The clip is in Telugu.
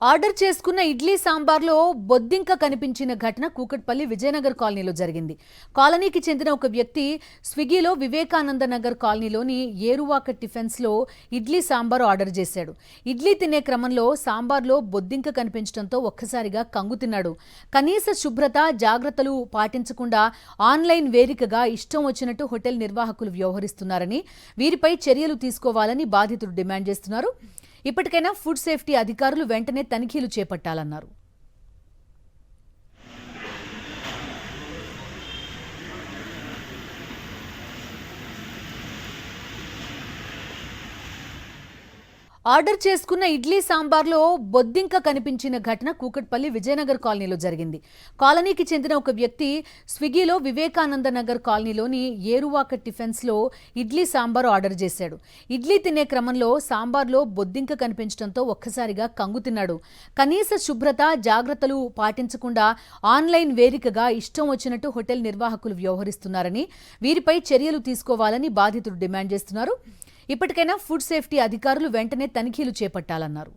ఆర్డర్ చేసుకున్న ఇడ్లీ సాంబార్లో బొద్దింక కనిపించిన ఘటన కూకట్పల్లి విజయనగర్ కాలనీలో జరిగింది. కాలనీకి చెందిన ఒక వ్యక్తి స్విగ్గీలో వివేకానంద నగర్ కాలనీలోని ఏరువాక టిఫెన్స్లో ఇడ్లీ సాంబార్ ఆర్డర్ చేశాడు. ఇడ్లీ తినే క్రమంలో సాంబార్లో బొద్దింక కనిపించడంతో ఒక్కసారిగా కంగు తిన్నాడు. కనీస శుభ్రత జాగ్రత్తలు పాటించకుండా ఆన్లైన్ వేదికగా ఇష్టం వచ్చినట్టు హోటల్ నిర్వాహకులు వ్యవహరిస్తున్నారని, వీరిపై చర్యలు తీసుకోవాలని బాధితులు డిమాండ్ చేస్తున్నారు. ఇప్పటికైనా ఫుడ్ సేఫ్టీ అధికారులు వెంటనే తనిఖీలు చేపట్టాలన్నారు. ఆర్డర్ చేసుకున్న ఇడ్లీ సాంబార్లో బొద్దింక కనిపించిన ఘటన కూకట్పల్లి విజయనగర్ కాలనీలో జరిగింది. కాలనీకి చెందిన ఒక వ్యక్తి స్విగ్గీలో వివేకానంద నగర్ కాలనీలోని ఏరువాక టిఫెన్స్లో ఇడ్లీ సాంబార్ ఆర్డర్ చేశాడు. ఇడ్లీ తినే క్రమంలో సాంబార్లో బొద్దింక కనిపించడంతో ఒక్కసారిగా కంగు తిన్నాడు. కనీస శుభ్రత జాగ్రత్తలు పాటించకుండా ఆన్లైన్ వేదికగా ఇష్టం వచ్చినట్టు హోటల్ నిర్వాహకులు వ్యవహరిస్తున్నారని, వీరిపై చర్యలు తీసుకోవాలని బాధితులు డిమాండ్ చేస్తున్నారు. ఇప్పటికైనా ఫుడ్ సేఫ్టీ అధికారులు వెంటనే తనిఖీలు చేపట్టాలన్నారు.